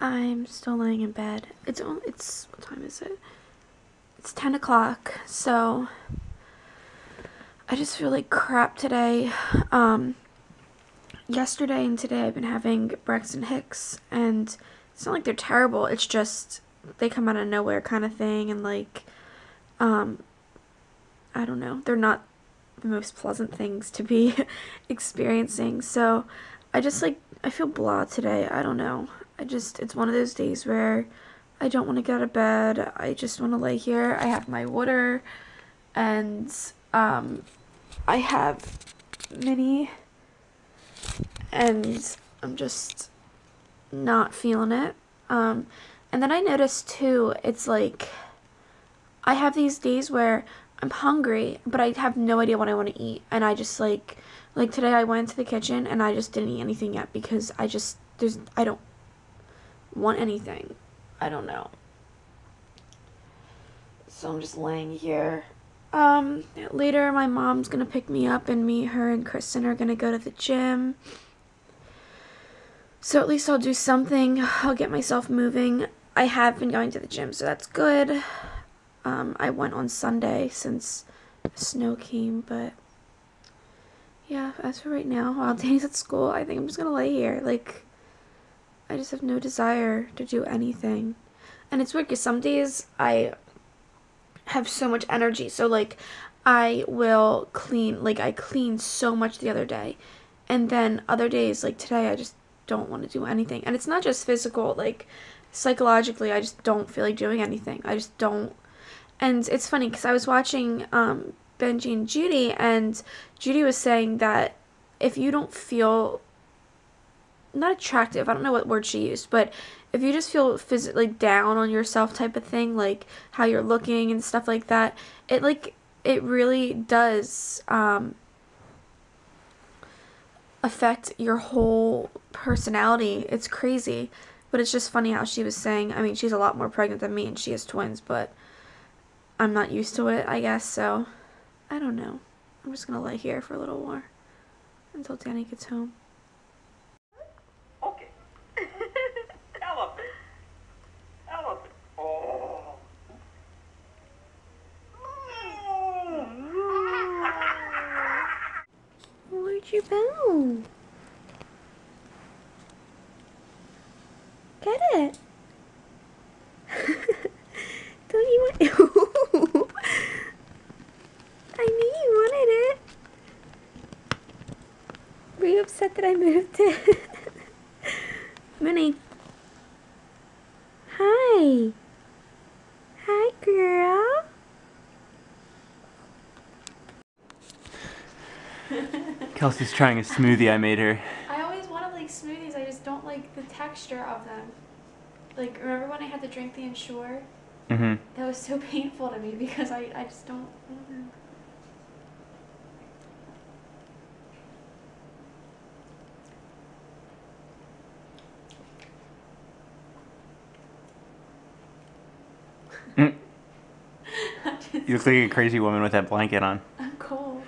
I'm still laying in bed. It's what time is it? It's 10 o'clock, so I just feel like crap today. Yesterday and today I've been having Braxton Hicks, and it's not like they're terrible, it's just they come out of nowhere kind of thing, and like, I don't know, they're not the most pleasant things to be experiencing, so I feel blah today. I don't know. It's one of those days where I don't want to get out of bed. I just want to lay here. I have my water, and I have Minnie, and I'm just not feeling it. And then I noticed too, it's like I have these days where I'm hungry, but I have no idea what I want to eat, and I just like today I went to the kitchen and I just didn't eat anything yet because I don't want anything. I don't know. So I'm just laying here. Later my mom's gonna pick me up, and her and Kristen are gonna go to the gym. So at least I'll do something. I'll get myself moving. I have been going to the gym, so that's good. I went on Sunday since snow came, but yeah, as for right now, while Danny's at school, I think I'm just gonna lay here. Like, I just have no desire to do anything. And it's weird because some days I have so much energy. So, like, I will clean. Like, I cleaned so much the other day. And then other days, like today, I just don't want to do anything. And it's not just physical. Like, psychologically, I just don't feel like doing anything. I just don't. And it's funny because I was watching Benji and Judy, and Judy was saying that if you don't feel, not attractive, I don't know what word she used, but if you just feel physically down on yourself type of thing, like how you're looking and stuff like that, it really does affect your whole personality. It's crazy, but it's just funny how she was saying, I mean, she's a lot more pregnant than me and she has twins, but I'm not used to it, I guess, so I don't know. I'm just gonna lay here for a little more until Danny gets home. Okay. Elephant. Elephant. Oh. Where'd you go? Get it. Don't you want I knew you wanted it. Were you upset that I moved it? Minnie. Hi. Hi, girl. Kelsey's trying a smoothie I made her. I always wanted like smoothies, I just don't like the texture of them. Like, remember when I had to drink the Ensure? Mm-hmm. That was so painful to me because I just don't know. You look like a crazy woman with that blanket on. I'm cold.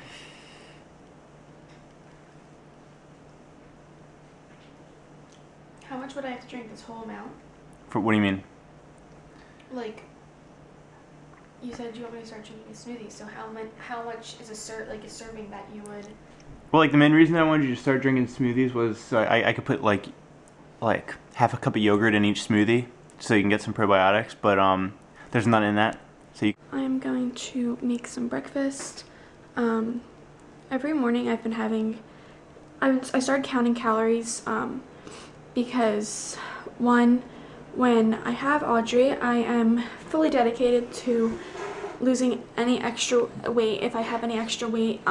How much would I have to drink this whole amount? For what do you mean? Like, you said you want me to start drinking a smoothie, so how much is a serving that you would? Well, like the main reason I wanted you to start drinking smoothies was so I could put like half a cup of yogurt in each smoothie, so you can get some probiotics. But there's none in that. So I'm going to make some breakfast. Every morning I've been having. I started counting calories because one, when I have Audrey, I am fully dedicated to losing any extra weight. If I have any extra weight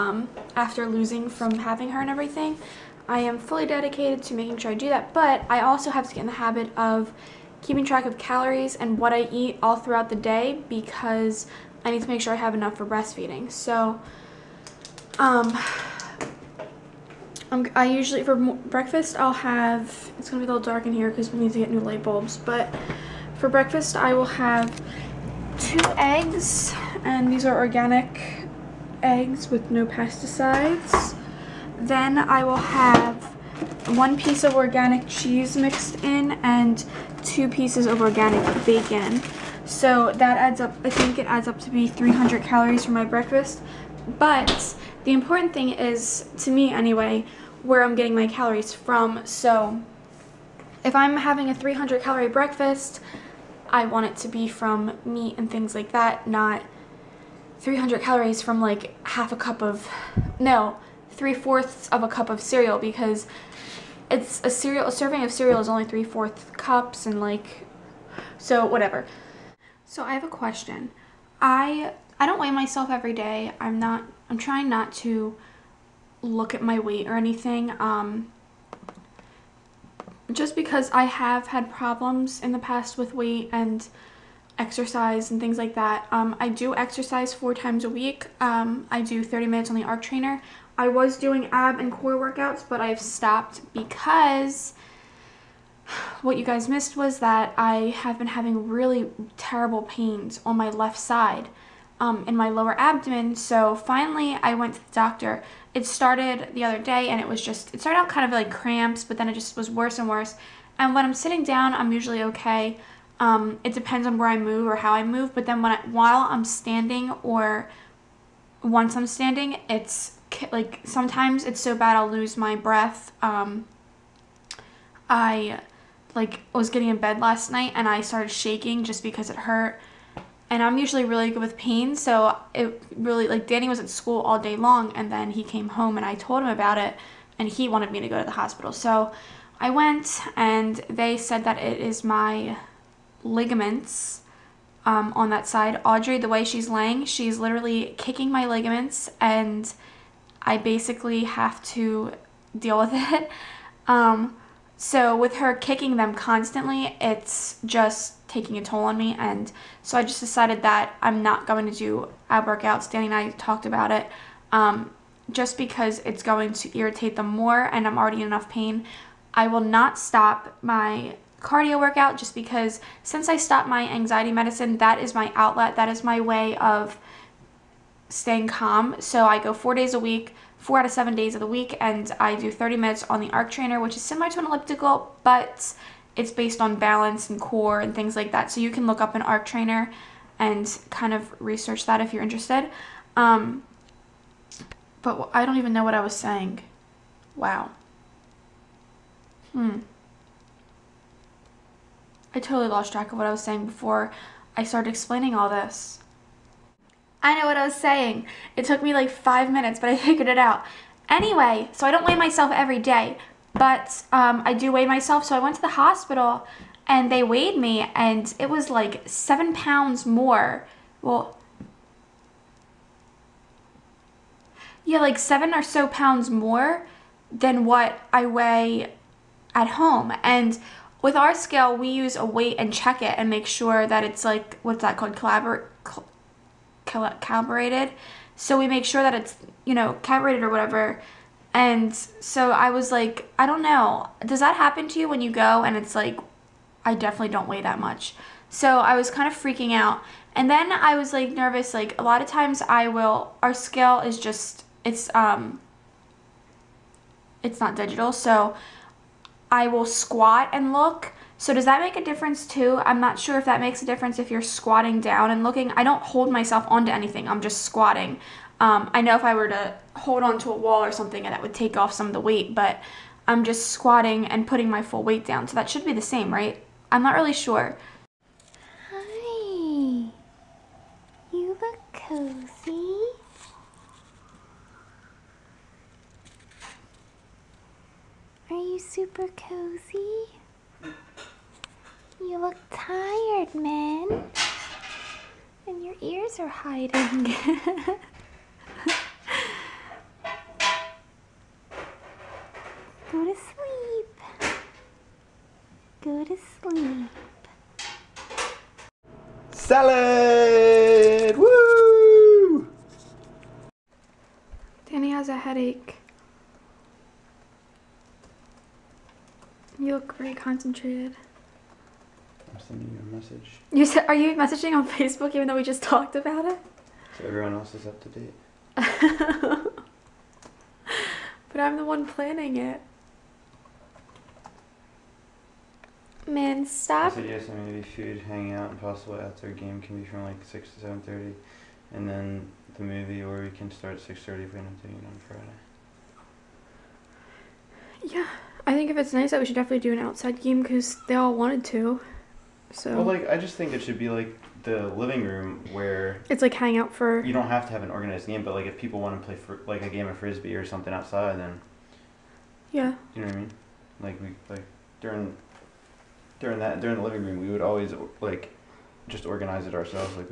after losing from having her and everything, I am fully dedicated to making sure I do that. But I also have to get in the habit of keeping track of calories and what I eat all throughout the day because I need to make sure I have enough for breastfeeding. So I usually, for breakfast, I'll have, it's going to be a little dark in here because we need to get new light bulbs, but for breakfast I will have 2 eggs, and these are organic eggs with no pesticides. Then I will have 1 piece of organic cheese mixed in and 2 pieces of organic bacon. So that adds up, I think it adds up to be 300 calories for my breakfast. But the important thing is, to me anyway, where I'm getting my calories from. So if I'm having a 300 calorie breakfast, I want it to be from meat and things like that, not 300 calories from like half a cup of, no, 3/4 of a cup of cereal, because it's a serving of cereal is only 3/4 cups, and like, so whatever. So I have a question. I don't weigh myself every day. I'm trying not to look at my weight or anything. Just because I have had problems in the past with weight and exercise and things like that. I do exercise 4 times a week. I do 30 minutes on the arc trainer. I was doing ab and core workouts, but I've stopped because what you guys missed was that I have been having really terrible pains on my left side, in my lower abdomen. So finally I went to the doctor. It started the other day, and it started out kind of like cramps, but then it just was worse and worse. And when I'm sitting down, I'm usually okay. It depends on where I move or how I move, but then while I'm standing, or once I'm standing, it's like sometimes it's so bad I'll lose my breath. I was getting in bed last night and I started shaking just because it hurt. And I'm usually really good with pain, so it really, like, Danny was at school all day long, and then he came home and I told him about it, and he wanted me to go to the hospital. So I went, and they said that it is my ligaments on that side. Audrey, the way she's laying, she's literally kicking my ligaments, and I basically have to deal with it. So with her kicking them constantly, it's just taking a toll on me, and so I just decided that I'm not going to do ab workouts. Danny and I talked about it, just because it's going to irritate them more, and I'm already in enough pain. I will not stop my cardio workout, just because since I stopped my anxiety medicine, that is my outlet, that is my way of staying calm. So I go 4 days a week, 4 out of 7 days of the week, and I do 30 minutes on the arc trainer, which is similar to an elliptical, but it's based on balance and core and things like that. So you can look up an arc trainer and kind of research that if you're interested. But I don't even know what I was saying. Wow. I totally lost track of what I was saying before I started explaining all this. I know what I was saying. It took me like 5 minutes, but I figured it out. Anyway, so I don't weigh myself every day, but I do weigh myself. So I went to the hospital and they weighed me, and it was like 7 pounds more. Well, yeah, like 7 or so pounds more than what I weigh at home. And with our scale, we use a weight and check it and make sure that it's like, what's that called? Calibrated. So we make sure that it's, you know, calibrated or whatever. And so I was like, I don't know, does that happen to you when you go and it's like, I definitely don't weigh that much? So I was kind of freaking out. And then I was like nervous, like a lot of times our scale is just, it's not digital, so I will squat and look. So does that make a difference too? I'm not sure if that makes a difference if you're squatting down and looking. I don't hold myself onto anything, I'm just squatting. I know if I were to hold onto a wall or something, that would take off some of the weight, but I'm just squatting and putting my full weight down. So that should be the same, right? I'm not really sure. Hi, you look cozy. Are you super cozy? You look tired, man. And your ears are hiding. Go to sleep. Go to sleep. Salad! Woo! Danny has a headache. You look very concentrated. I'm sending you a message. Are you messaging on Facebook even though we just talked about it? So everyone else is up to date. But I'm the one planning it. Man, I stop. said yes, and maybe food, hanging out, and possibly outdoor game can be from like 6 to 7:30, and then the movie, or we can start at 6:30 if we don't do it on Friday. Yeah, I think if it's nice out, we should definitely do an outside game because they all wanted to. So. Well, like I just think it should be like the living room where It's like hang out for. you don't have to have an organized game, but like if people want to play for like a game of frisbee or something outside, then Yeah. you know what I mean. Like we like during the living room, we would always like just organize it ourselves. Like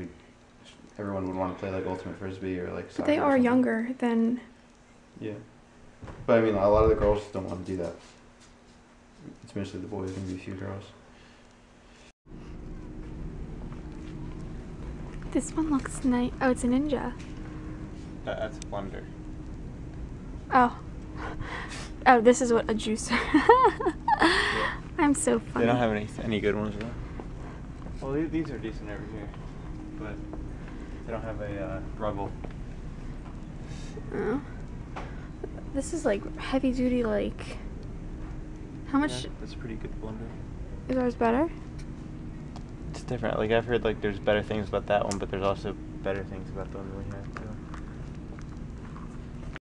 everyone would want to play like ultimate frisbee or like. But they soccer or are something. younger than. Yeah, but I mean, a lot of the girls don't want to do that. It's mostly the boys, maybe a few girls. This one looks nice. Oh, it's a ninja. That's a blender. Oh. Oh, this is what a juicer. I'm so funny. They don't have any good ones though. Well, these are decent over here, but they don't have a rubble. Oh. This is like heavy duty. Like, how much Yeah, that's a pretty good blender. is ours better? It's different. Like I've heard like there's better things about that one, but there's also better things about the one we have.